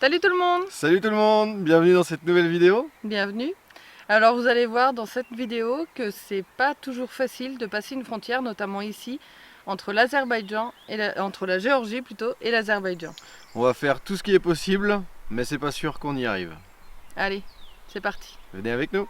Salut tout le monde! Salut tout le monde, bienvenue dans cette nouvelle vidéo. Bienvenue. Alors vous allez voir dans cette vidéo que c'est pas toujours facile de passer une frontière, notamment ici, entre l'Azerbaïdjan et entre la Géorgie plutôt et l'Azerbaïdjan. On va faire tout ce qui est possible, mais c'est pas sûr qu'on y arrive. Allez, c'est parti! Venez avec nous.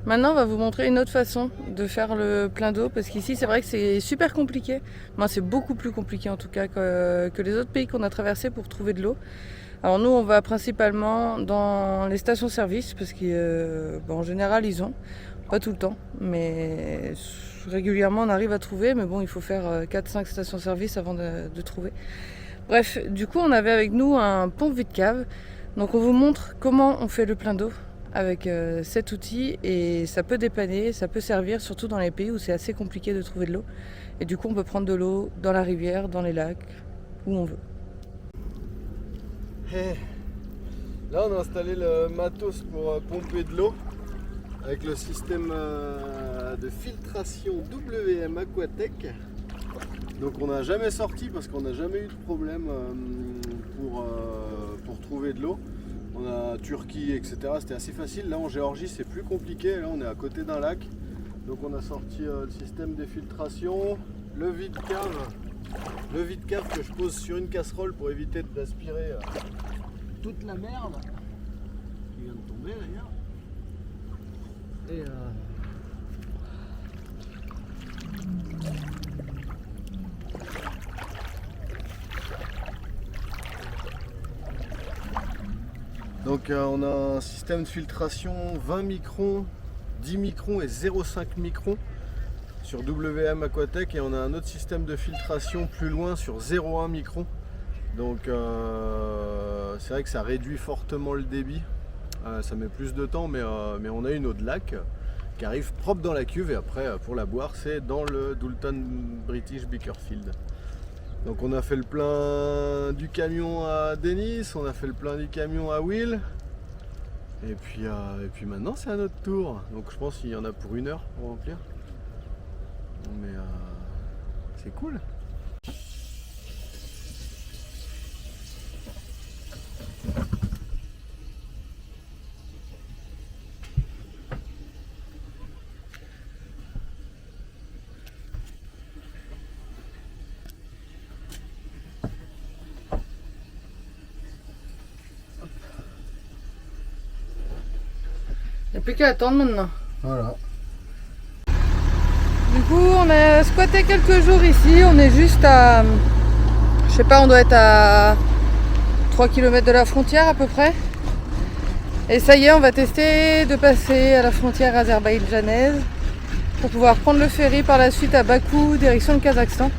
Maintenant on va vous montrer une autre façon de faire le plein d'eau, parce qu'ici c'est vrai que c'est super compliqué. Moi c'est beaucoup plus compliqué en tout cas que les autres pays qu'on a traversés pour trouver de l'eau. Alors nous on va principalement dans les stations-service, parce qu'en général ils ont, pas tout le temps, mais régulièrement on arrive à trouver, mais bon il faut faire 4-5 stations-service avant de trouver. Bref, du coup on avait avec nous un pompe vide-cave, donc on vous montre comment on fait le plein d'eau avec cet outil, et ça peut dépanner, ça peut servir surtout dans les pays où c'est assez compliqué de trouver de l'eau, et du coup on peut prendre de l'eau dans la rivière, dans les lacs, où on veut. Hey. Là on a installé le matos pour pomper de l'eau avec le système de filtration WM Aquatech. Donc on n'a jamais sorti parce qu'on n'a jamais eu de problème pour trouver de l'eau. On a Turquie, etc. C'était assez facile. Là en Géorgie c'est plus compliqué. Là on est à côté d'un lac. Donc on a sorti le système de filtration, le vide-cave. Le vide-cave que je pose sur une casserole pour éviter d'aspirer toute la merde qui vient de tomber d'ailleurs. Et donc on a un système de filtration 20 microns, 10 microns et 0,5 microns sur WM Aquatech, et on a un autre système de filtration plus loin sur 0,1 micron. Donc c'est vrai que ça réduit fortement le débit, ça met plus de temps, mais on a une eau de lac qui arrive propre dans la cuve, et après pour la boire c'est dans le Doulton British Beakerfield. Donc on a fait le plein du camion à Denis, on a fait le plein du camion à Will, et puis maintenant c'est à notre tour. Donc je pense qu'il y en a pour 1 heure pour remplir. Mais c'est cool. Il n'y a plus qu'à attendre maintenant. Voilà. Du coup on a squatté quelques jours ici, on est juste à, je sais pas, on doit être à 3 km de la frontière à peu près. Et ça y est, on va tester de passer à la frontière azerbaïdjanaise pour pouvoir prendre le ferry par la suite à Bakou, direction le Kazakhstan.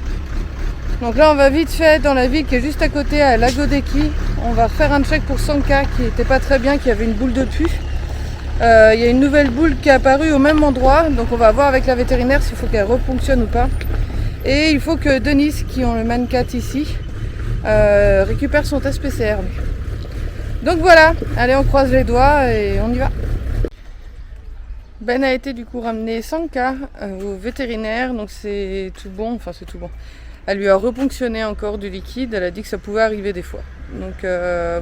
Donc là on va vite fait dans la ville qui est juste à côté, à Lagodeki. On va refaire un check pour Sanka qui était pas très bien, qui avait une boule de pus. Il y a une nouvelle boule qui est apparue au même endroit, donc on va voir avec la vétérinaire s'il faut qu'elle refonctionne ou pas. Et il faut que Denis, qui ont le mancat ici, récupère son test PCR. Donc voilà, allez on croise les doigts et on y va. Ben a été du coup ramener Sanka au vétérinaire, donc c'est tout bon, enfin c'est tout bon. Elle lui a reponctionné encore du liquide, elle a dit que ça pouvait arriver des fois. Donc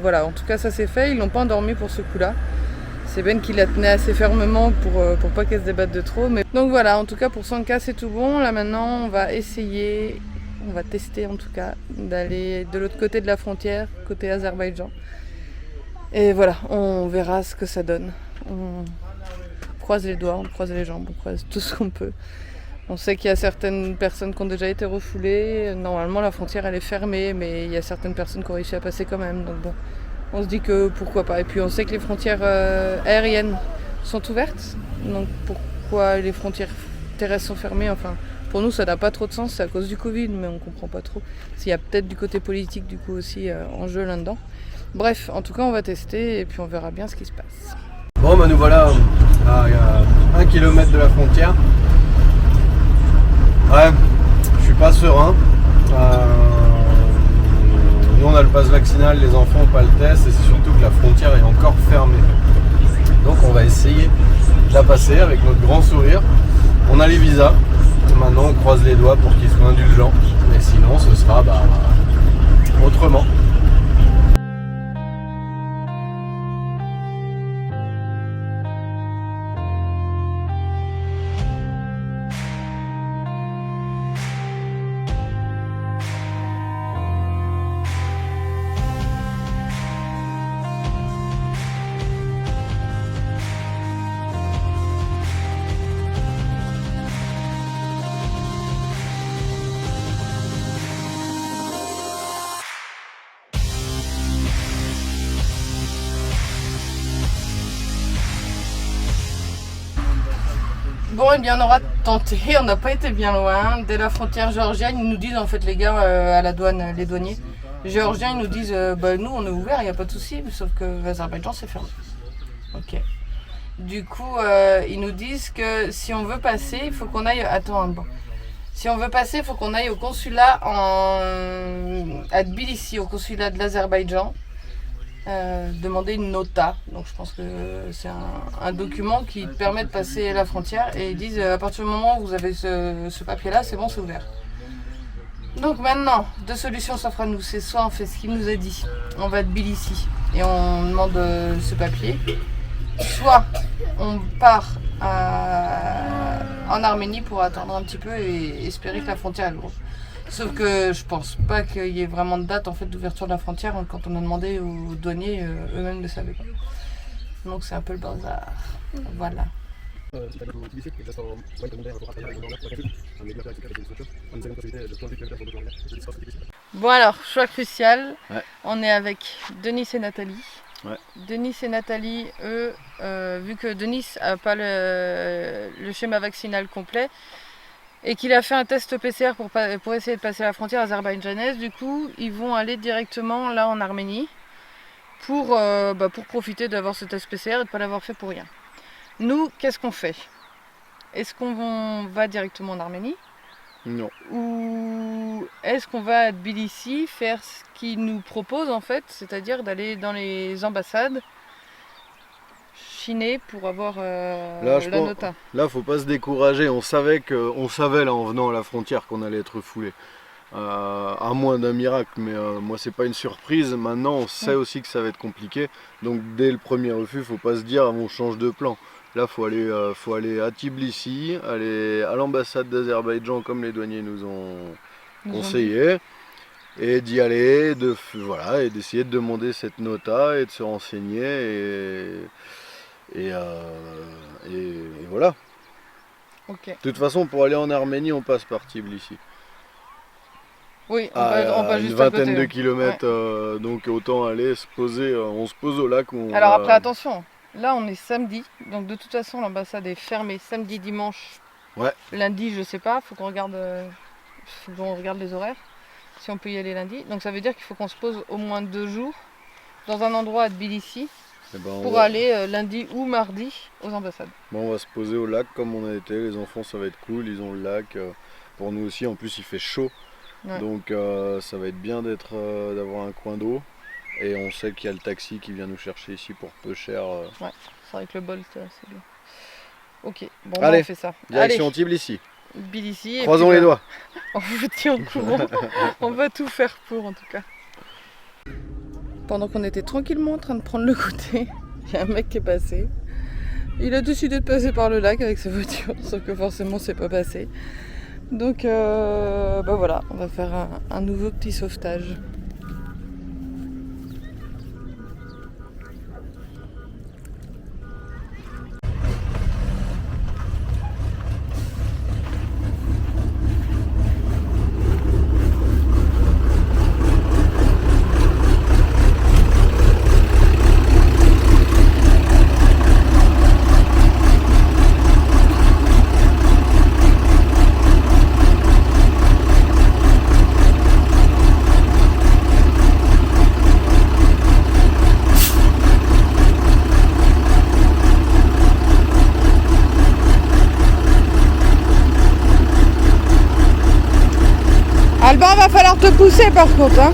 voilà, en tout cas ça s'est fait, ils l'ont pas endormi pour ce coup-là. C'est Ben qui la tenait assez fermement pour pas qu'elle se débatte de trop. Mais... Donc voilà, en tout cas pour Sanka c'est tout bon. Là maintenant on va essayer, on va tester en tout cas, d'aller de l'autre côté de la frontière, côté Azerbaïdjan. Et voilà, on verra ce que ça donne. On croise les doigts, on croise les jambes, on croise tout ce qu'on peut On sait qu'il y a certaines personnes qui ont déjà été refoulées. Normalement, la frontière, elle est fermée, mais il y a certaines personnes qui ont réussi à passer quand même. Donc bon, on se dit que pourquoi pas. Et puis on sait que les frontières aériennes sont ouvertes. Donc pourquoi les frontières terrestres sont fermées? Enfin, pour nous, ça n'a pas trop de sens. C'est à cause du Covid, mais on comprend pas trop. S'il y a peut-être du côté politique, du coup, aussi en jeu là-dedans. Bref, en tout cas, on va tester et puis on verra bien ce qui se passe. Bon, bah nous voilà à 1 km de la frontière. Ouais, je suis pas serein. Nous on a le pass vaccinal, les enfants n'ont pas le test et c'est surtout que la frontière est encore fermée. Donc on va essayer de la passer avec notre grand sourire. On a les visas. Maintenant on croise les doigts pour qu'ils soient indulgents. Mais sinon ce sera autrement. Bon, et bien on aura tenté, on n'a pas été bien loin. Dès la frontière géorgienne, ils nous disent en fait les gars à la douane, les douaniers géorgiens, ils nous disent nous on est ouvert, il n'y a pas de souci, sauf que l'Azerbaïdjan c'est fermé. Ok. Du coup, ils nous disent que si on veut passer, il faut qu'on aille. Si on veut passer, il faut qu'on aille au consulat à Tbilissi, au consulat de l'Azerbaïdjan. Demander une nota, donc je pense que c'est un document qui te permet de passer la frontière et ils disent à partir du moment où vous avez ce papier là c'est bon, c'est ouvert. Donc maintenant, deux solutions s'offrent à nous, c'est soit on fait ce qu'il nous a dit, on va à Tbilissi et on demande ce papier, soit on part en Arménie pour attendre un petit peu et espérer que la frontière elle ouvre. Sauf que je pense pas qu'il y ait vraiment de date en fait d'ouverture de la frontière quand on a demandé aux douaniers, eux-mêmes ne savaient pas. Donc c'est un peu le bazar. Voilà. Bon alors, choix crucial. Ouais. On est avec Denis et Nathalie. Ouais. Denis et Nathalie, eux, vu que Denis n'a pas le schéma vaccinal complet, et qu'il a fait un test PCR pour essayer de passer la frontière azerbaïdjanaise, du coup ils vont aller directement là en Arménie pour profiter d'avoir ce test PCR et de ne pas l'avoir fait pour rien. Nous, qu'est-ce qu'on fait? Est-ce qu'on va directement en Arménie? Non. Ou est-ce qu'on va à Tbilissi faire ce qu'ils nous proposent en fait, c'est-à-dire d'aller dans les ambassades pour avoir la nota. Là, faut pas se décourager. On savait là en venant à la frontière qu'on allait être foulé. À moins d'un miracle, mais moi c'est pas une surprise. Maintenant, on sait aussi que ça va être compliqué. Donc dès le premier refus, faut pas se dire on change de plan. Là, faut aller à Tbilissi, aller à l'ambassade d'Azerbaïdjan comme les douaniers nous ont conseillé, et d'y aller, et d'essayer de demander cette nota et de se renseigner et voilà. Okay. De toute façon, pour aller en Arménie, on passe par Tbilissi. Oui, on va juste une vingtaine de kilomètres, donc autant aller se poser. On se pose au lac. Alors après, attention, là on est samedi, donc de toute façon l'ambassade est fermée samedi, dimanche. Ouais. Lundi, je sais pas, faut qu'on regarde les horaires, si on peut y aller lundi. Donc ça veut dire qu'il faut qu'on se pose au moins 2 jours dans un endroit à Tbilissi. Pour aller lundi ou mardi aux ambassades. Bon, on va se poser au lac comme on a été, les enfants ça va être cool, ils ont le lac, pour nous aussi, en plus il fait chaud, donc ça va être bien d'avoir un coin d'eau, et on sait qu'il y a le taxi qui vient nous chercher ici pour peu cher. Ouais, c'est vrai que le Bolt c'est bien. Ok, bon allez, on fait ça. Direction Tbilissi. Tbilissi. Croisons les doigts. On vous tient au courant, on va tout faire pour en tout cas. Pendant qu'on était tranquillement en train de prendre le goûter, il y a un mec qui est passé. Il a décidé de passer par le lac avec sa voiture, sauf que forcément c'est pas passé. Donc voilà, on va faire un nouveau petit sauvetage. Alban, va falloir te pousser par contre. Hein.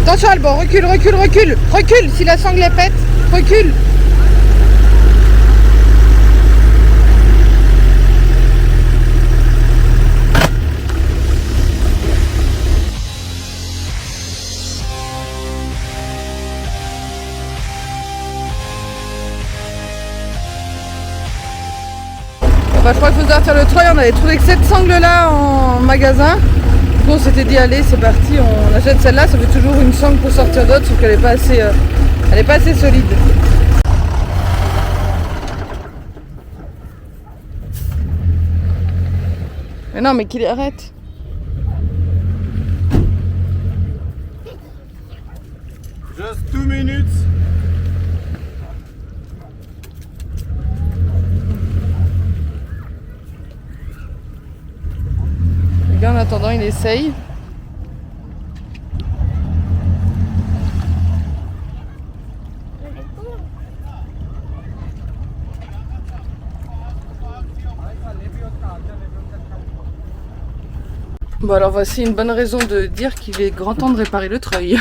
Attention Alban, recule, recule, recule. Recule, si la sangle est pète, recule. Bah, je crois qu'il faut sortir le treuil, on avait trouvé que cette sangle là en magasin. Du coup on s'était dit allez c'est parti, on achète celle-là, ça fait toujours une sangle pour sortir d'autres, sauf qu'elle n'est pas assez, elle est pas assez solide. Mais non mais qu'il arrête. Just 2 minutes. En attendant, il essaye. Bon alors voici une bonne raison de dire qu'il est grand temps de réparer le treuil. Ouais.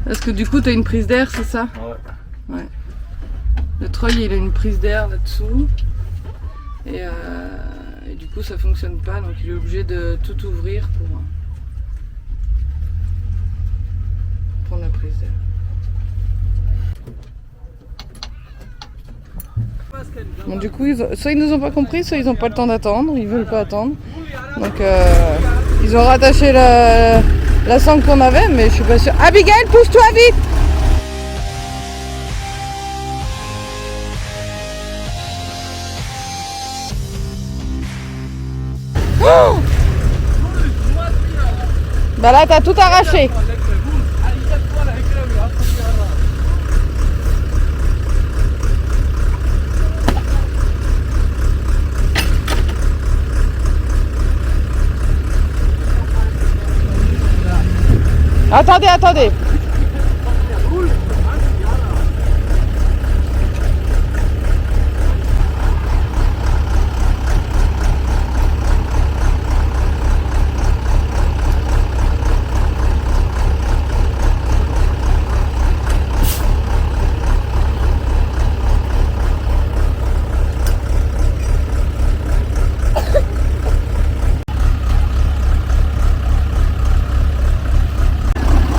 Parce que du coup tu as une prise d'air, c'est ça? Ouais. Le treuil il a une prise d'air là-dessous. Et du coup ça fonctionne pas, donc il est obligé de tout ouvrir pour prendre la prise d'air. Bon, du coup soit ils nous ont pas compris, soit ils ont pas le temps d'attendre, ils veulent pas attendre. Donc ils ont rattaché la sangle qu'on avait, mais je suis pas sûre. Abigail, pousse-toi vite! Oh, bah là t'as tout arraché. Attendez, attendez.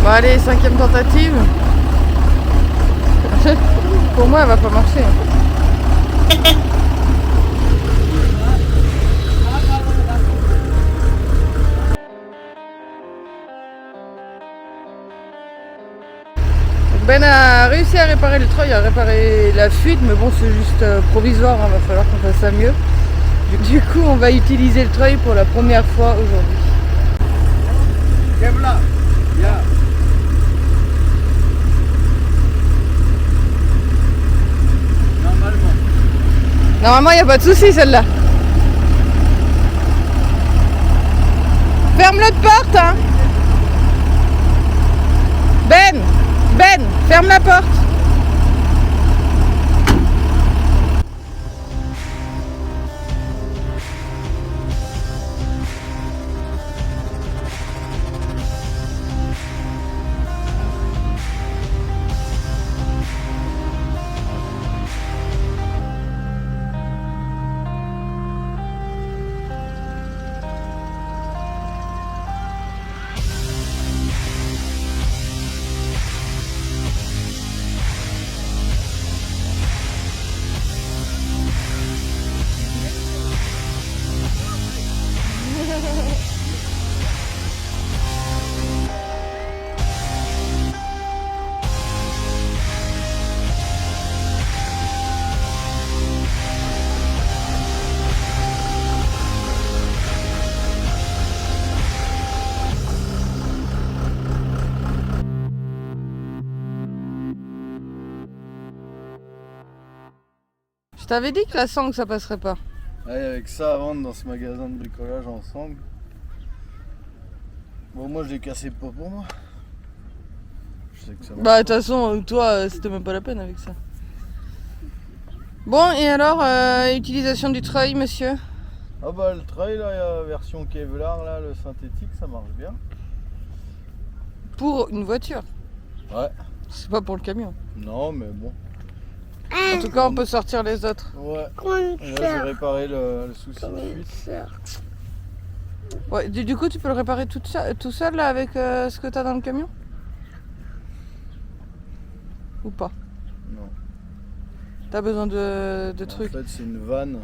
Bon allez, 5e tentative. Pour moi elle va pas marcher. Ben a réussi à réparer le treuil, à réparer la fuite, mais bon c'est juste provisoire, hein, va falloir qu'on fasse ça mieux. Du coup on va utiliser le treuil pour la première fois aujourd'hui. Normalement il n'y a pas de souci celle-là. Ferme l'autre porte hein. Ben, ferme la porte. Je t'avais dit que la sangle ça passerait pas. Ouais, avec ça à vendre dans ce magasin de bricolage ensemble. Bon, moi je l'ai cassé pas pour moi. Je sais que ça marche. Bah, de toute façon, toi, c'était même pas la peine avec ça. Bon, et alors, utilisation du treuil, monsieur? Ah bah le trail là, il y a la version Kevlar là, le synthétique, ça marche bien. Pour une voiture, Ouais. c'est pas pour le camion. Non mais bon. En tout cas, on peut sortir les autres. Ouais. Et là j'ai réparé le souci de fuite. Ouais, du coup, tu peux le réparer tout seul là, avec ce que t'as dans le camion? Ou pas? Non. T'as besoin de En trucs? fait c'est une vanne.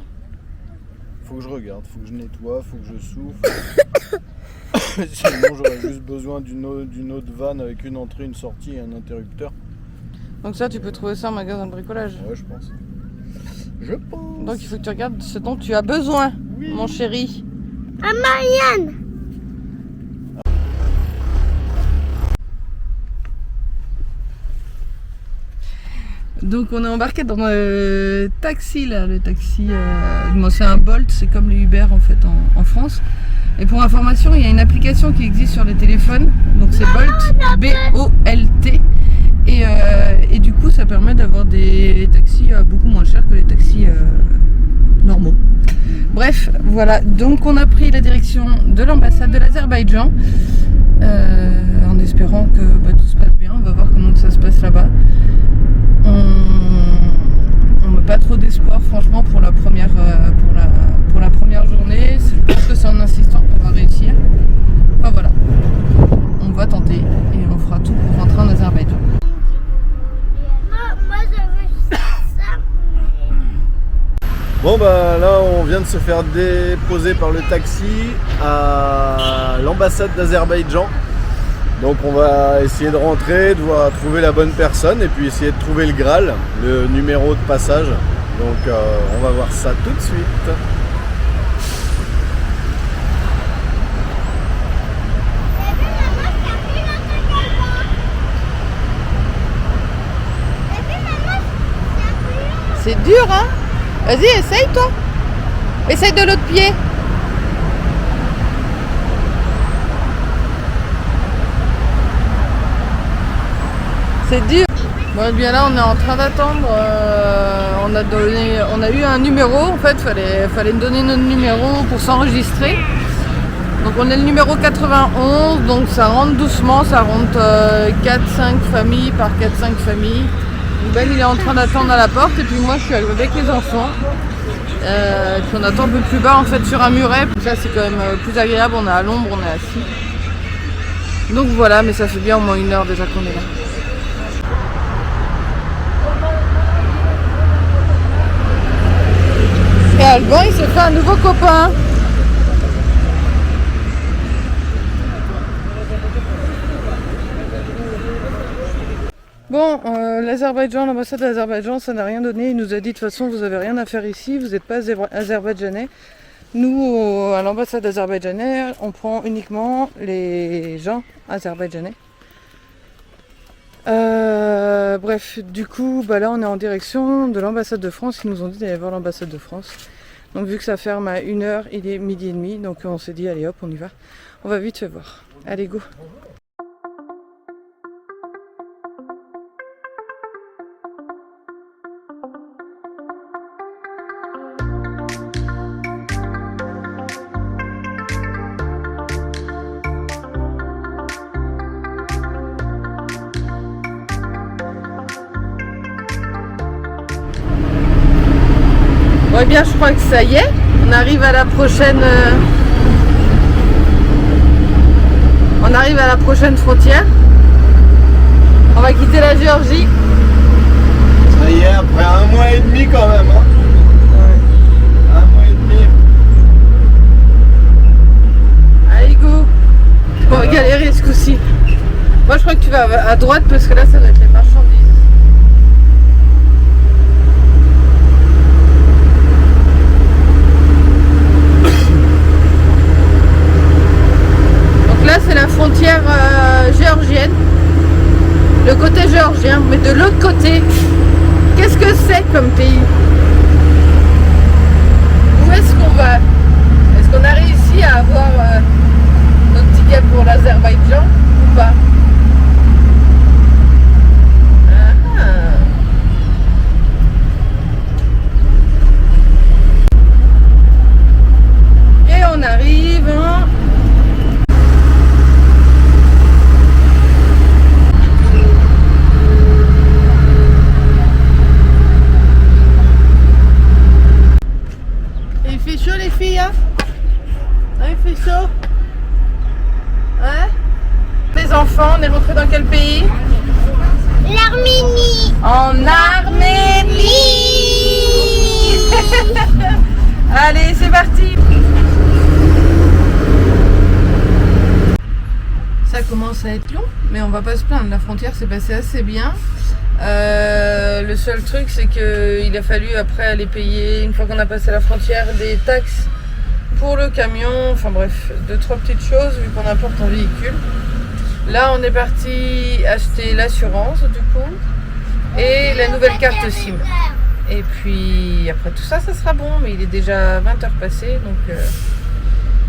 Faut que je regarde, faut que je nettoie, faut que je souffle. Sinon j'aurais juste besoin d'une autre vanne avec une entrée, une sortie et un interrupteur. Donc ça, tu peux trouver ça en magasin de bricolage. Ouais, je pense. Je pense. Donc il faut que tu regardes ce dont tu as besoin, Oui. mon chéri. Ah, Marianne! Donc on est embarqué dans le taxi là, le taxi. Bon, c'est un Bolt, c'est comme le Uber en fait en France. Et pour information, il y a une application qui existe sur les téléphones, donc c'est Bolt, B-O-L-T. Et du coup, ça permet d'avoir des taxis beaucoup moins chers que les taxis normaux. Bref, voilà. Donc on a pris la direction de l'ambassade de l'Azerbaïdjan, en espérant que tout se passe bien. On va voir comment ça se passe là-bas. On n'a pas trop d'espoir franchement pour la première journée. Je pense que c'est en insistant qu'on va réussir. Enfin voilà, on va tenter et on fera tout pour rentrer en Azerbaïdjan. Moi, je veux ça. Bon bah là on vient de se faire déposer par le taxi à l'ambassade d'Azerbaïdjan. Donc on va essayer de rentrer, de trouver la bonne personne et puis essayer de trouver le Graal, le numéro de passage. Donc on va voir ça tout de suite. C'est dur hein. Vas-y, essaye toi. Essaye de l'autre pied. C'est dur. Bon, et bien là, on est en train d'attendre. On a eu un numéro. En fait, fallait nous donner notre numéro pour s'enregistrer. Donc, on est le numéro 91. Donc, ça rentre doucement. Ça rentre 4-5 familles par 4-5 familles. Donc, Ben, il est en train d'attendre à la porte. Et puis, moi, je suis avec les enfants. Et puis, on attend un peu plus bas, en fait, sur un muret. Ça, c'est quand même plus agréable. On est à l'ombre, on est assis. Donc, voilà. Mais ça fait bien au moins 1 heure déjà qu'on est là. Et Alban, il s'est fait un nouveau copain. Bon, l'Azerbaïdjan, l'ambassade de l'Azerbaïdjan, ça n'a rien donné. Il nous a dit de toute façon, vous n'avez rien à faire ici, vous n'êtes pas azerbaïdjanais. Nous, à l'ambassade azerbaïdjanaise, on prend uniquement les gens azerbaïdjanais. Bref, du coup, là on est en direction de l'ambassade de France. Ils nous ont dit d'aller voir l'ambassade de France. Donc vu que ça ferme à 1 heure, il est 12h30. Donc on s'est dit allez hop, on y va. On va vite se voir. Allez go. Bon, eh bien, je crois que ça y est, on arrive à la prochaine, frontière. On va quitter la Géorgie. Ça y est, après 1 mois et demi quand même. Hein. Ouais. 1 mois et demi. Allez, go. On va galérer ce coup-ci. Moi, je crois que tu vas à droite parce que là, ça doit être les marchandises. Là c'est la frontière géorgienne, le côté géorgien, mais de l'autre côté, qu'est-ce que c'est comme pays? Où est-ce qu'on va? Est-ce qu'on a réussi à avoir notre ticket pour l'Azerbaïdjan? enfants, on est rentré dans quel pays? L'Arménie. En Arménie. Allez, c'est parti. Ça commence à être long, mais on va pas se plaindre. La frontière s'est passée assez bien. Le seul truc, c'est qu'il a fallu après aller payer, une fois qu'on a passé la frontière, des taxes pour le camion. Enfin bref, 2-3 petites choses vu qu'on importe un véhicule. Là, on est parti acheter l'assurance du coup et la nouvelle carte SIM. Et puis après tout ça, ça sera bon. Mais il est déjà 20h passé, donc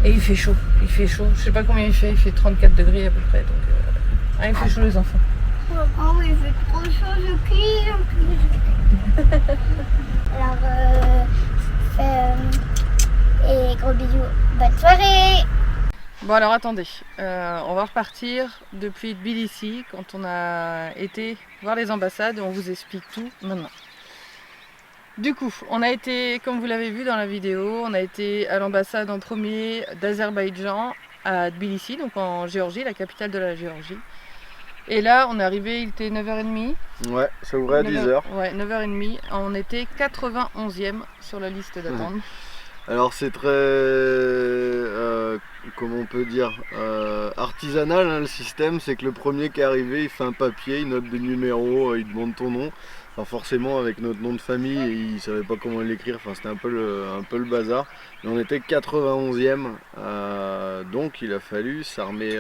et il fait chaud. Il fait chaud. Je sais pas combien il fait 34 degrés à peu près. Donc il fait chaud les enfants. Oh oui, il fait trop chaud, je crie. Alors, et gros bisous. Bonne soirée. Bon alors attendez, on va repartir depuis Tbilissi quand on a été voir les ambassades et on vous explique tout maintenant. Du coup, on a été, comme vous l'avez vu dans la vidéo, on a été à l'ambassade en premier d'Azerbaïdjan à Tbilissi, donc en Géorgie, la capitale de la Géorgie. Et là, on est arrivé, il était 9h30. Ouais, ça ouvrait à 10h. Ouais, 9h30. On était 91e sur la liste d'attente. Alors c'est très, comment on peut dire, artisanal hein, le système. C'est que le premier qui est arrivé, il fait un papier, il note des numéros, il demande ton nom. Enfin, forcément avec notre nom de famille, il ne savait pas comment l'écrire, enfin, c'était un peu le bazar. Et on était 91e, donc il a fallu s'armer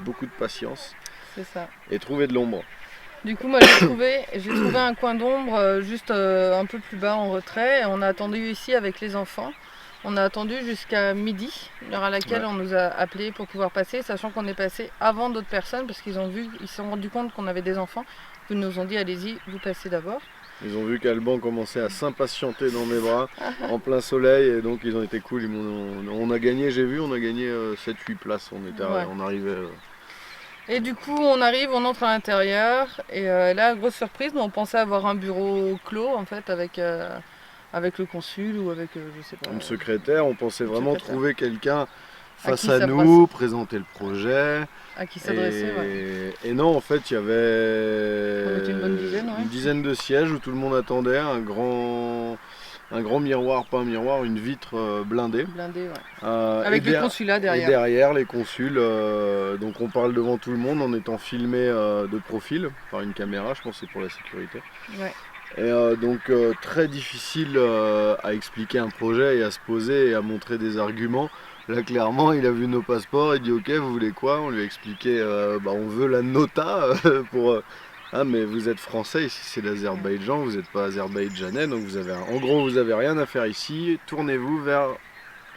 beaucoup de patience. C'est ça. Et trouver de l'ombre. Du coup, moi j'ai trouvé un coin d'ombre juste un peu plus bas en retrait. Et on a attendu ici avec les enfants. On a attendu jusqu'à midi, l'heure à laquelle on nous a appelés pour pouvoir passer, sachant qu'on est passé avant d'autres personnes parce qu'ils se sont rendus compte qu'on avait des enfants. Ils nous ont dit allez-y, vous passez d'abord. Ils ont vu qu'Alban commençait à s'impatienter dans mes bras en plein soleil et donc ils ont été cool. On a gagné, j'ai vu, on a gagné 7-8 places. On arrivait. Et du coup on arrive, on entre à l'intérieur et là grosse surprise, on pensait avoir un bureau clos en fait avec le consul ou avec je sais pas. Une secrétaire, on pensait vraiment trouver quelqu'un face à nous, présenter le projet. À qui s'adresser, ouais. Et non, en fait il y avait une dizaine de sièges où tout le monde attendait, un grand miroir, pas un miroir, une vitre blindée. Blindée, ouais. Avec le consulat derrière. Et derrière, les consuls. Donc on parle devant tout le monde en étant filmé de profil par une caméra, je pense que c'est pour la sécurité. Ouais. Et donc très difficile à expliquer un projet et à se poser et à montrer des arguments. Là clairement il a vu nos passeports, il dit ok vous voulez quoi? On lui a expliqué on veut la nota pour... Ah mais vous êtes français, ici c'est l'Azerbaïdjan, vous n'êtes pas azerbaïdjanais, donc en gros vous avez rien à faire ici, tournez-vous vers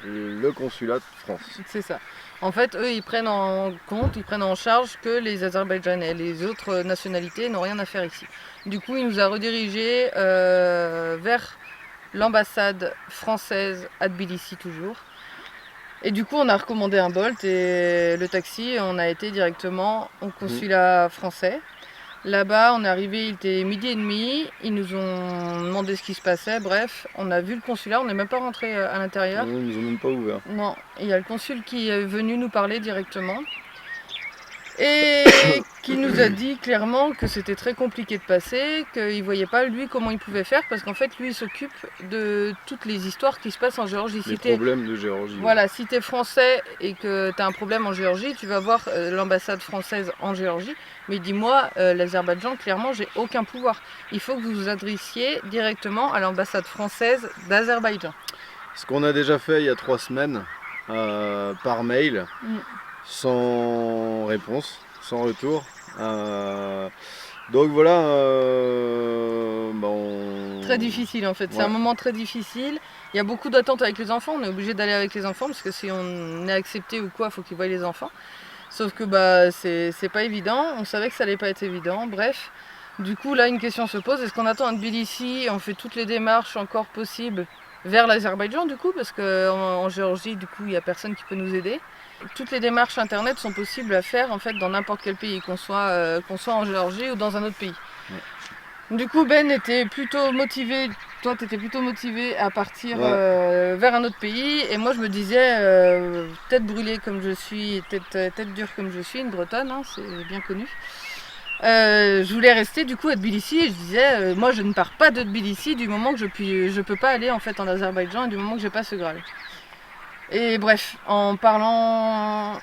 le consulat de France. C'est ça. En fait eux ils prennent en compte, ils prennent en charge que les Azerbaïdjanais, les autres nationalités n'ont rien à faire ici. Du coup il nous a redirigés vers l'ambassade française à Tbilissi toujours. Et du coup on a recommandé un Bolt et le taxi et on a été directement au consulat français. Là-bas, on est arrivé, il était 12h30, ils nous ont demandé ce qui se passait, bref, on a vu le consulat, on n'est même pas rentré à l'intérieur. Non, ils nous ont même pas ouvert. Non, il y a le consul qui est venu nous parler directement et qui nous a dit clairement que c'était très compliqué de passer, qu'il ne voyait pas lui comment il pouvait faire parce qu'en fait lui il s'occupe de toutes les histoires qui se passent en Géorgie. Les problèmes de Géorgie. Voilà, si tu es français et que tu as un problème en Géorgie, tu vas voir l'ambassade française en Géorgie. Mais dis-moi, l'Azerbaïdjan, clairement, j'ai aucun pouvoir. Il faut que vous vous adressiez directement à l'ambassade française d'Azerbaïdjan. Ce qu'on a déjà fait il y a 3 semaines, par mail, sans réponse, sans retour. Donc voilà, très difficile en fait, c'est un moment très difficile. Il y a beaucoup d'attentes avec les enfants, on est obligé d'aller avec les enfants parce que si on est accepté ou quoi, il faut qu'ils voient les enfants. Sauf que c'est pas évident, on savait que ça allait pas être évident, bref. Du coup là une question se pose, est-ce qu'on attend à Tbilissi, on fait toutes les démarches encore possibles vers l'Azerbaïdjan du coup, parce qu'en Géorgie du coup il n'y a personne qui peut nous aider. Toutes les démarches internet sont possibles à faire en fait dans n'importe quel pays, qu'on soit en Géorgie ou dans un autre pays. Du coup, Ben était plutôt motivé, toi tu étais plutôt motivé à partir vers un autre pays, et moi je me disais, tête brûlée comme je suis, tête dure comme je suis, une Bretonne, hein, c'est bien connu. Je voulais rester du coup à Tbilissi, et je disais, moi je ne pars pas de Tbilissi du moment que je peux pas aller en fait en Azerbaïdjan, et du moment que j'ai pas ce Graal. Et bref, en parlant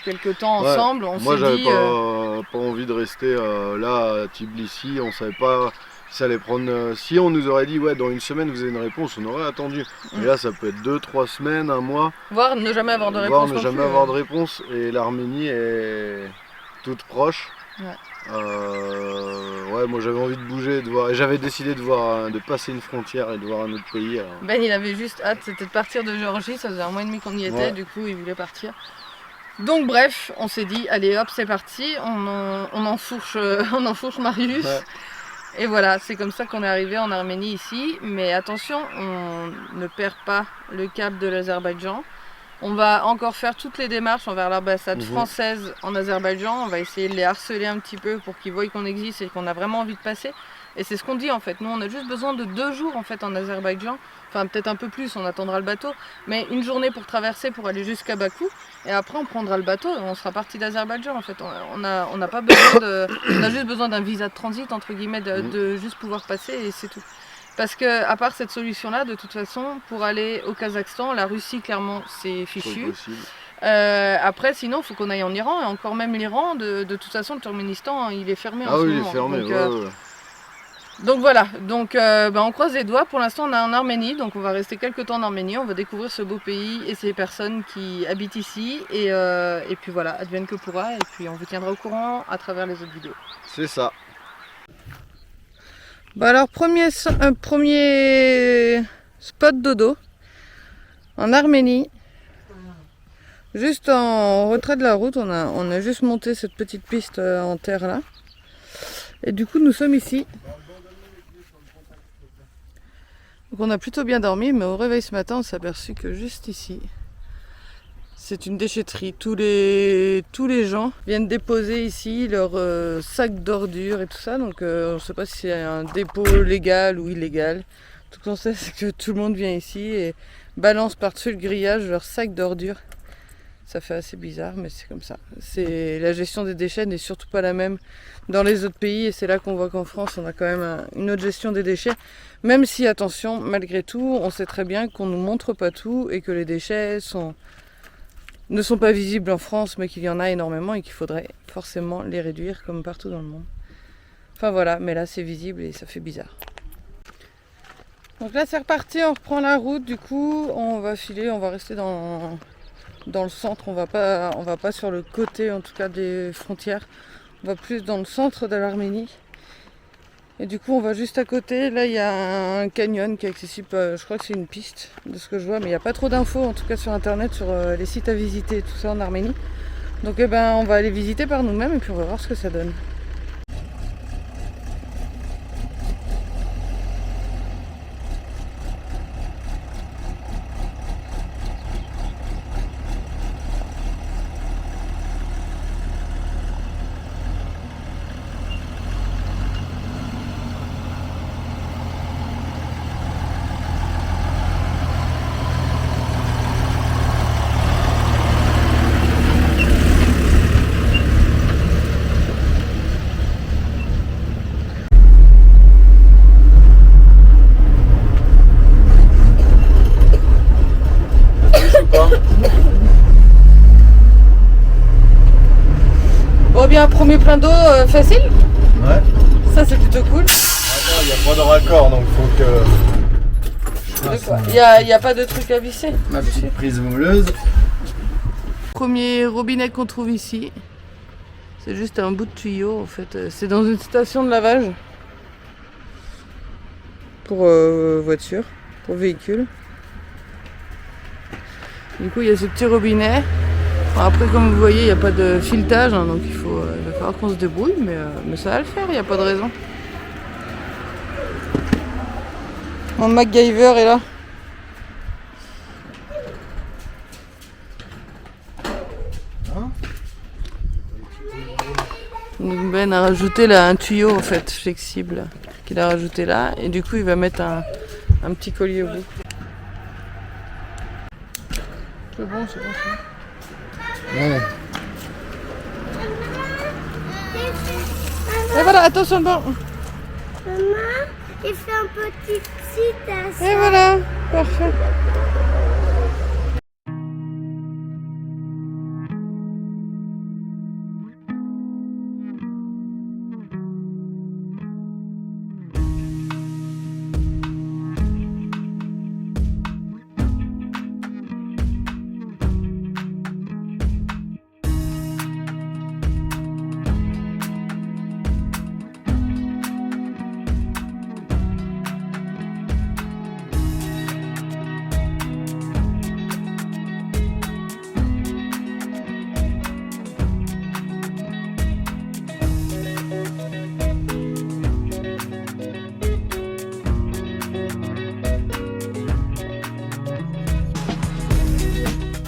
quelques temps ensemble, on moi, s'est dit... j'avais pas envie de rester là à Tbilissi, on savait pas si ça allait prendre... si on nous aurait dit, ouais, dans une semaine vous avez une réponse, on aurait attendu. Et là, ça peut être 2-3 semaines, un mois. Voire ne jamais avoir de réponse. Voire ne jamais avoir de réponse, et l'Arménie est toute proche. Ouais, moi j'avais envie de bouger, de voir, et j'avais décidé de passer une frontière et de voir un autre pays. Alors. Ben il avait juste hâte, c'était de partir de Géorgie, ça faisait 1 mois et demi qu'on y était, du coup il voulait partir. Donc bref, on s'est dit, allez hop c'est parti, on enfourche Marius. Ouais. Et voilà, c'est comme ça qu'on est arrivé en Arménie ici, mais attention, on ne perd pas le cap de l'Azerbaïdjan. On va encore faire toutes les démarches envers l'ambassade française en Azerbaïdjan. On va essayer de les harceler un petit peu pour qu'ils voient qu'on existe et qu'on a vraiment envie de passer. Et c'est ce qu'on dit en fait. Nous on a juste besoin de 2 jours en fait en Azerbaïdjan. Enfin peut-être un peu plus, on attendra le bateau. Mais une journée pour traverser, pour aller jusqu'à Bakou. Et après on prendra le bateau et on sera parti d'Azerbaïdjan en fait. On n'a pas besoin de... On a juste besoin d'un visa de transit entre guillemets, de juste pouvoir passer et c'est tout. Parce que à part cette solution-là, de toute façon, pour aller au Kazakhstan, la Russie, clairement, c'est fichu. Après, sinon, il faut qu'on aille en Iran. Et encore même l'Iran, de toute façon, le Turkménistan, hein, il est fermé en ce moment. Il est fermé, donc voilà, donc on croise les doigts. Pour l'instant, on est en Arménie, donc on va rester quelques temps en Arménie. On va découvrir ce beau pays et ces personnes qui habitent ici. Et puis voilà, advienne que pourra. Et puis on vous tiendra au courant à travers les autres vidéos. C'est ça. Bon alors premier spot dodo en Arménie, juste en retrait de la route, on a juste monté cette petite piste en terre là, et du coup nous sommes ici. Donc on a plutôt bien dormi, mais au réveil ce matin on s'est aperçu que juste ici c'est une déchetterie. Tous les gens viennent déposer ici leurs sacs d'ordures et tout ça. Donc on ne sait pas si c'est un dépôt légal ou illégal. Tout ce qu'on sait, c'est que tout le monde vient ici et balance par-dessus le grillage leurs sacs d'ordures. Ça fait assez bizarre, mais c'est comme ça. La gestion des déchets n'est surtout pas la même dans les autres pays. Et c'est là qu'on voit qu'en France, on a quand même une autre gestion des déchets. Même si, attention, malgré tout, on sait très bien qu'on ne nous montre pas tout et que les déchets ne sont pas visibles en France, mais qu'il y en a énormément et qu'il faudrait forcément les réduire comme partout dans le monde. Enfin voilà, mais là c'est visible et ça fait bizarre. Donc là c'est reparti, on reprend la route, du coup on va filer, on va rester dans le centre, on va pas sur le côté en tout cas des frontières, on va plus dans le centre de l'Arménie. Et du coup on va juste à côté, là il y a un canyon qui est accessible, je crois que c'est une piste de ce que je vois, mais il n'y a pas trop d'infos en tout cas sur internet, sur les sites à visiter, tout ça en Arménie. Donc on va aller visiter par nous-mêmes et puis on va voir ce que ça donne. Bon, bien, premier plein d'eau facile. Ouais. Ça c'est plutôt cool. Il n'y a pas de raccord, donc faut que... Il n'y a pas de truc à visser. Ma petite prise mouleuse. Premier robinet qu'on trouve ici. C'est juste un bout de tuyau en fait. C'est dans une station de lavage. Pour voiture, pour véhicule. Du coup il y a ce petit robinet. Bon, après comme vous voyez il n'y a pas de filetage, hein, donc il va falloir qu'on se débrouille, mais ça va le faire, il n'y a pas de raison. Mon MacGyver est là. Donc Ben a rajouté là un tuyau en fait flexible qu'il a rajouté là et du coup il va mettre un petit collier au bout. C'est bon ça. Ouais. Et voilà, attention bon. Maman, il fait un petit citation. Et voilà, parfait.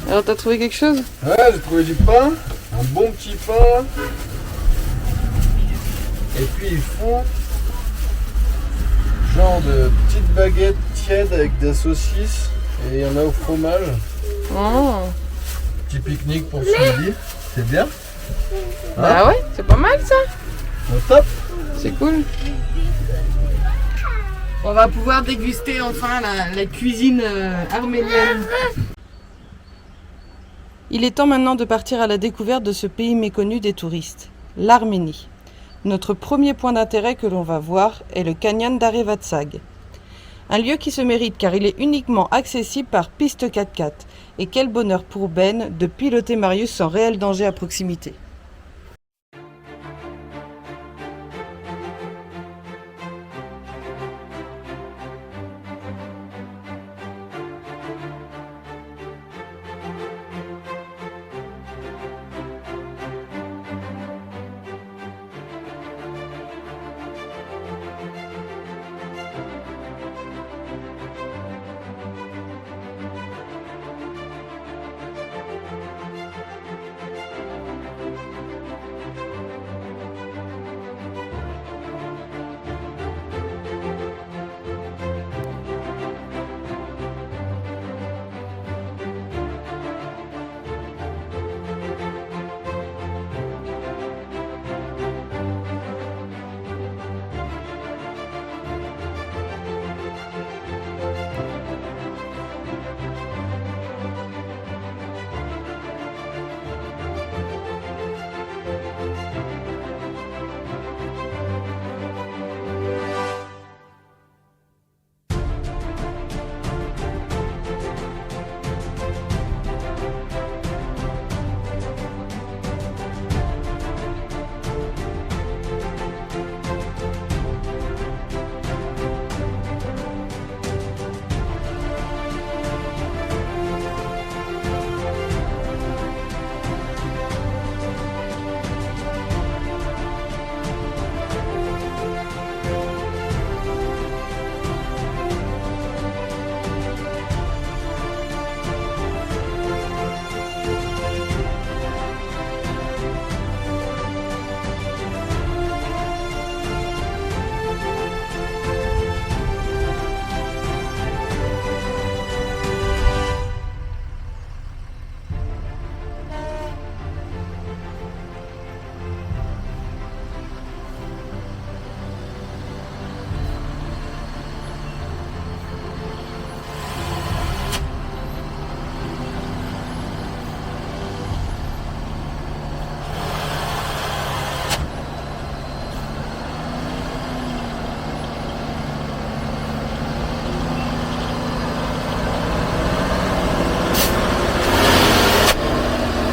Alors t'as trouvé quelque chose? Ouais, j'ai trouvé du pain, un bon petit pain. Et puis ils font genre de petites baguettes tièdes avec des saucisses. Et il y en a au fromage. Oh. Petit pique-nique pour ce midi. C'est bien. Bah ouais, c'est pas mal ça. Au top. C'est cool. On va pouvoir déguster enfin la cuisine arménienne. Il est temps maintenant de partir à la découverte de ce pays méconnu des touristes, l'Arménie. Notre premier point d'intérêt que l'on va voir est le canyon d'Arevatsag. Un lieu qui se mérite car il est uniquement accessible par piste 4x4. Et quel bonheur pour Ben de piloter Marius sans réel danger à proximité.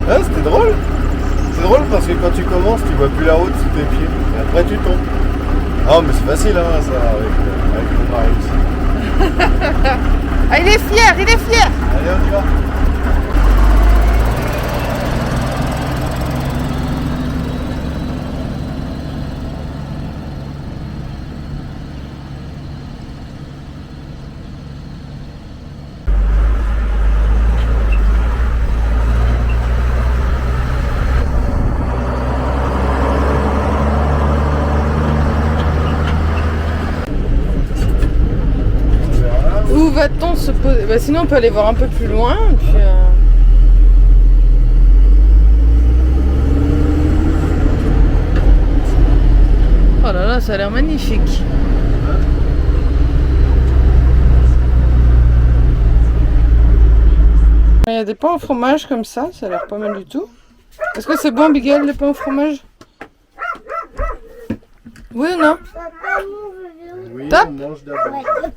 Ouais, c'était drôle. C'est drôle parce que quand tu commences, tu vois plus la route sous tes pieds. Et après, tu tombes. Ah, mais c'est facile, hein, ça, avec mon mari. Ah, il est fier, il est fier. Allez, on y va. bah, sinon on peut aller voir un peu plus loin. Puis, oh là là, ça a l'air magnifique. Il y a des pains au fromage comme ça a l'air pas mal du tout. Est-ce que c'est bon, Bigel, les pains au fromage? Oui ou non? Papa, nous, on veut Oui, Top. on mange d'abord. Ouais.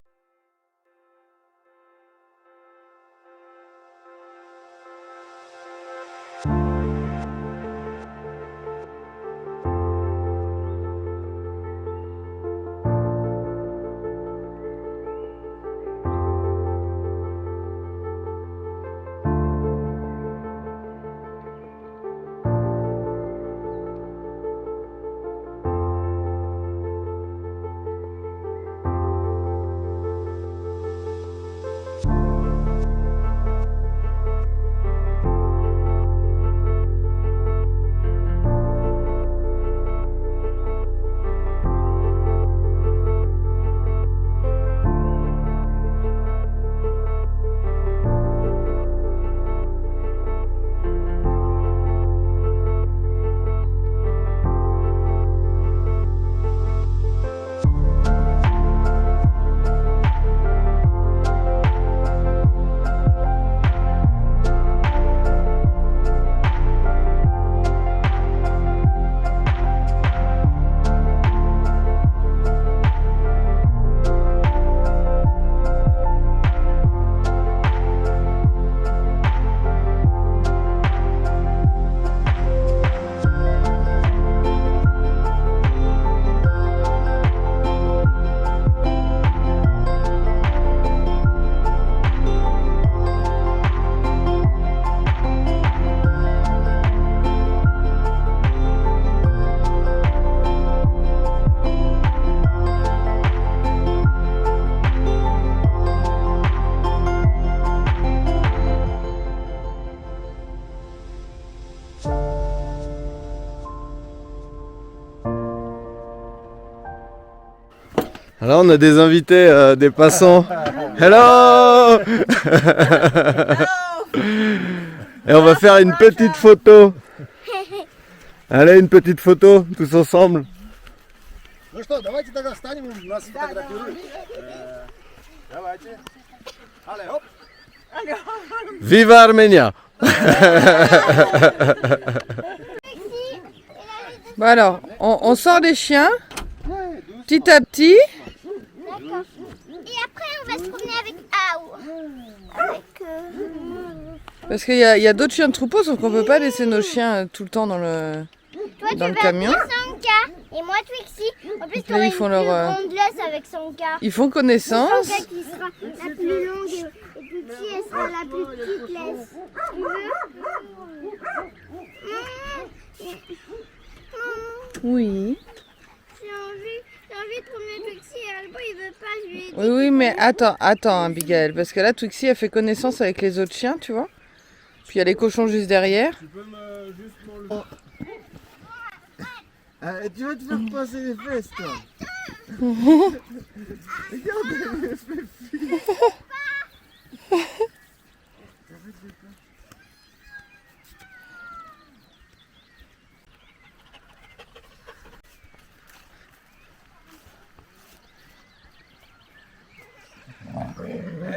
Alors on a des invités, des passants. Hello. Et on va faire une petite photo. Allez, une petite photo, tous ensemble. Ну что, давайте тогда встанем, нас фотографируют. Давайте. Allez, hop. Viva Armenia. Bon alors, on sort les chiens, petit à petit. D'accord. Et après, on va se promener avec Aou. Parce qu'il y a d'autres chiens de troupeau, sauf qu'on peut pas laisser nos chiens tout le temps dans le Toi, tu vas camion. avec Sanka. Et moi, Twixie. En plus, tu Là, auras ils une font plus leur, grande laisse avec Sanka. Ils font connaissance. Sanka qui sera la plus longue et Twixie, elle sera la plus petite laisse. Tu veux Oui. J'ai envie de promener Twixie et Albo, il veut pas, je lui ai dit. Oui, oui, mais attends, Abigail, parce que là, Twixie a fait connaissance avec les autres chiens, tu vois. Puis il y a les cochons juste derrière. Tu peux juste m'enlever. Tu vas te faire passer les fesses, toi. Regarde, elle fait fille.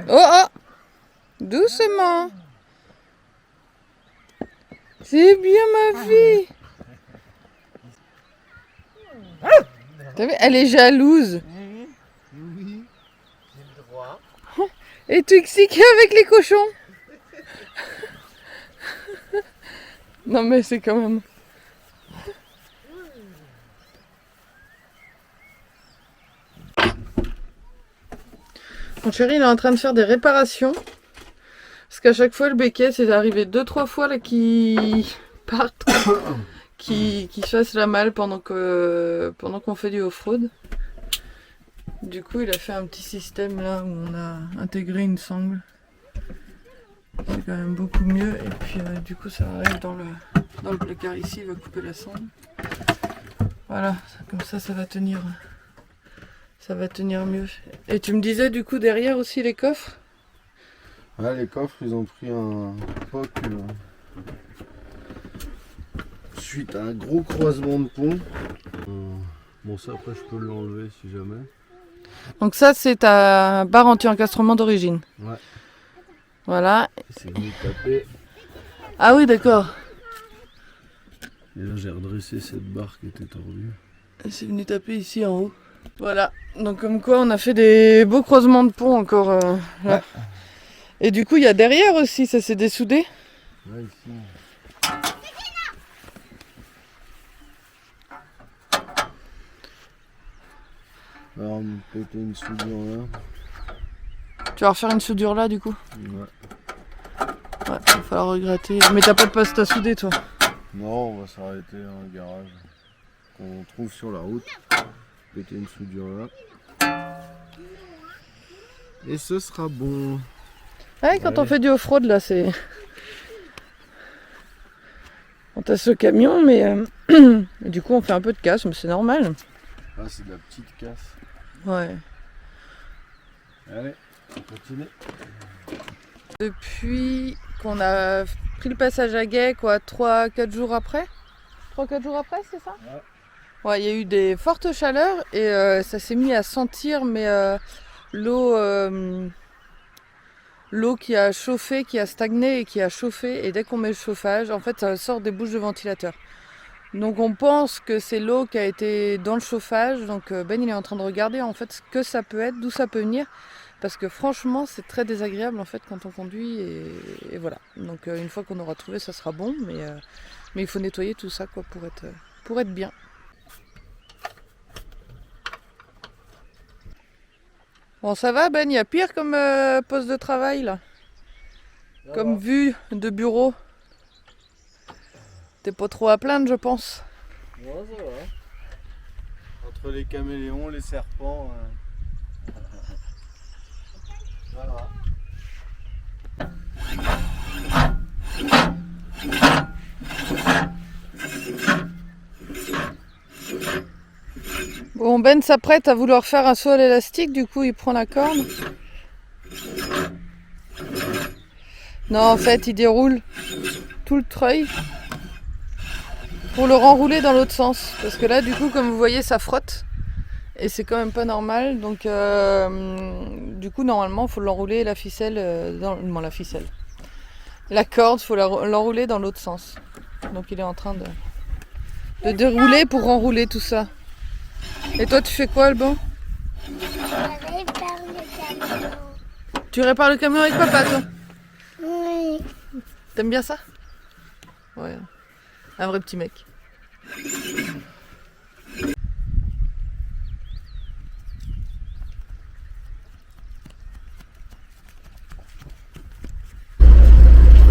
Oh, oh! Doucement! C'est bien, ma fille! T'as vu, elle est jalouse. Oui, j'ai le droit. Et Twixie qui est avec les cochons. Non mais c'est quand même... Mon chéri il est en train de faire des réparations. Parce qu'à chaque fois le béquet c'est arrivé 2-3 fois là qui partent. qui se fasse la malle pendant qu'on fait du off-road. Du coup il a fait un petit système là où on a intégré une sangle. C'est quand même beaucoup mieux et puis du coup ça arrive dans le placard ici, il va couper la sangle. Voilà, comme ça va tenir mieux. Et tu me disais du coup derrière aussi les coffres? Là, les coffres, ils ont pris un POC suite à un gros croisement de pont. Bon, ça après, je peux l'enlever si jamais. Donc ça, c'est ta barre anti-encastrement d'origine. Ouais. Voilà. C'est venu taper. Ah oui, d'accord. Et là, j'ai redressé cette barre qui était tordue. C'est venu taper ici en haut. Voilà. Donc comme quoi, on a fait des beaux croisements de pont encore là. Ouais. Et du coup, il y a derrière aussi, ça s'est dessoudé. Là, ici. Alors, on va péter une soudure là. Tu vas refaire une soudure là, du coup? Ouais. Ouais, il va falloir regratter. Mais t'as pas de paste à souder, toi? Non, on va s'arrêter à un garage qu'on trouve sur la route. Péter une soudure là. Et ce sera bon. Ouais, quand on fait du off-road, là, c'est... On tasse le camion, mais... du coup, on fait un peu de casse, mais c'est normal. Ah, c'est de la petite casse. Ouais. Allez, on continue. Depuis qu'on a pris le passage à Gay, quoi, 3-4 jours après? 3-4 jours après, c'est ça? Ouais. Ouais, il y a eu des fortes chaleurs et ça s'est mis à sentir, mais l'eau qui a chauffé, qui a stagné et qui a chauffé, et dès qu'on met le chauffage, en fait, ça sort des bouches de ventilateur. Donc on pense que c'est l'eau qui a été dans le chauffage, donc Ben il est en train de regarder en fait ce que ça peut être, d'où ça peut venir, parce que franchement c'est très désagréable en fait quand on conduit et voilà. Donc une fois qu'on aura trouvé ça sera bon, mais il faut nettoyer tout ça quoi pour être bien. Bon ça va Ben, il y a pire comme poste de travail là, comme vue de bureau. T'es pas trop à plaindre, je pense. Ouais, ça va. Entre les caméléons, les serpents. Ça va. Bon, Ben s'apprête à vouloir faire un saut à l'élastique, du coup il prend la corde. Non, en fait, il déroule tout le treuil pour le renrouler dans l'autre sens. Parce que là, du coup, comme vous voyez, ça frotte. Et c'est quand même pas normal. Donc, du coup, normalement, il faut l'enrouler la ficelle. La ficelle. La corde, il faut l'enrouler dans l'autre sens. Donc, il est en train de dérouler pour renrouler tout ça. Et toi, tu fais quoi, Alban? Je répare le camion. Tu répares le camion avec papa, toi? Oui. T'aimes bien ça? Ouais. Un vrai petit mec.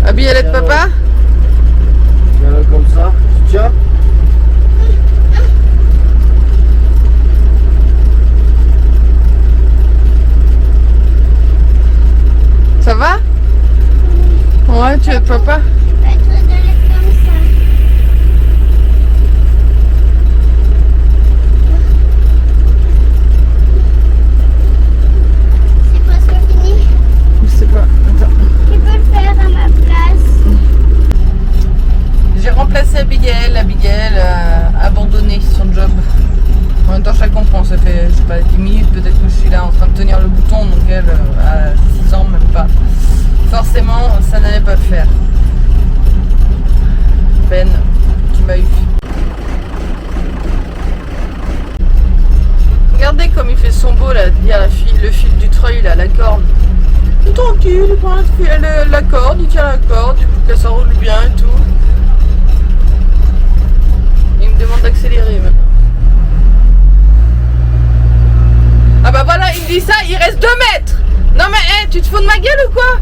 Habille à l'aide papa? Tiens-le comme ça. Tu tiens? Ça va? Ouais, tu aides papa? Je peux être de l'aide comme ça. C'est presque fini. Je sais pas. Attends. Tu peux le faire à ma place. J'ai remplacé Abigail. Abigail a abandonné son job. En même temps, chacun prend. Ça fait, je sais pas, 10 minutes peut-être que je suis là en train de tenir le bouton. Donc elle a 6 ans, même pas. Forcément, ça n'allait pas le faire. Ben, tu m'as eu. Regardez comme il fait son beau là, le fil du treuil là, la corde. Tout tranquille, il prend la corde, il tient la corde, que ça roule bien et tout. Il me demande d'accélérer maintenant. Ah bah voilà, il me dit ça, il reste 2 mètres. Non mais hey, tu te fous de ma gueule ou quoi?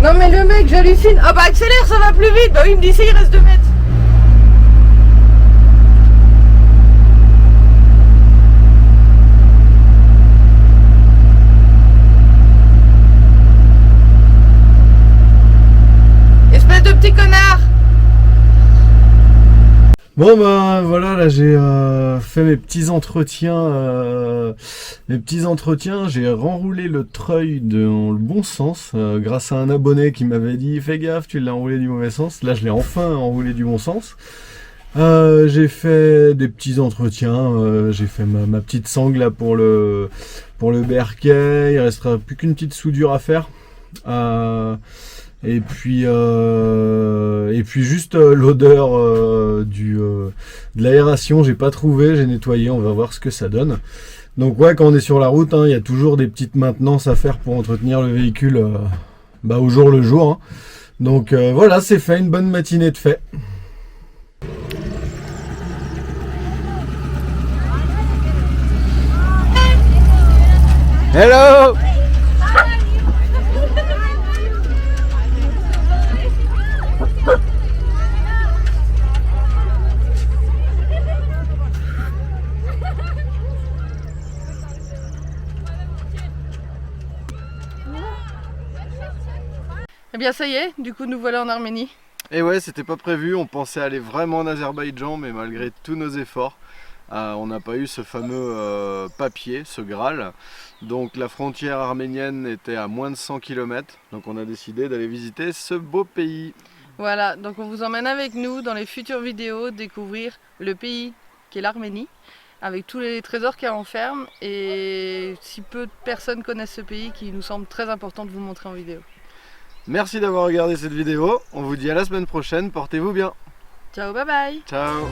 Non mais le mec, j'hallucine. Ah bah accélère, ça va plus vite. Bah oui, il me dit ça, il reste 2 mètres. Espèce de petit connard. Bon bah voilà, là j'ai fait mes petits entretiens. J'ai renroulé le treuil dans le bon sens grâce à un abonné qui m'avait dit fais gaffe, tu l'as enroulé du mauvais sens. Là je l'ai enfin enroulé du bon sens. J'ai fait des petits entretiens, j'ai fait ma petite sangle là pour le berquet. Il restera plus qu'une petite soudure à faire. Et puis juste l'odeur de l'aération, j'ai pas trouvé, j'ai nettoyé, on va voir ce que ça donne. Donc ouais, quand on est sur la route, il y a toujours des petites maintenances à faire pour entretenir le véhicule au jour le jour. Hein. Donc voilà, c'est fait, une bonne matinée de fait. Hello! Eh bien ça y est, du coup nous voilà en Arménie. Et ouais, c'était pas prévu, on pensait aller vraiment en Azerbaïdjan, mais malgré tous nos efforts, on n'a pas eu ce fameux papier, ce Graal. Donc la frontière arménienne était à moins de 100 km, donc on a décidé d'aller visiter ce beau pays. Voilà, donc on vous emmène avec nous dans les futures vidéos découvrir le pays qui est l'Arménie, avec tous les trésors qu'elle renferme, et si peu de personnes connaissent ce pays, qui nous semble très important de vous montrer en vidéo. Merci d'avoir regardé cette vidéo, on vous dit à la semaine prochaine, portez-vous bien. Ciao, bye bye. Ciao.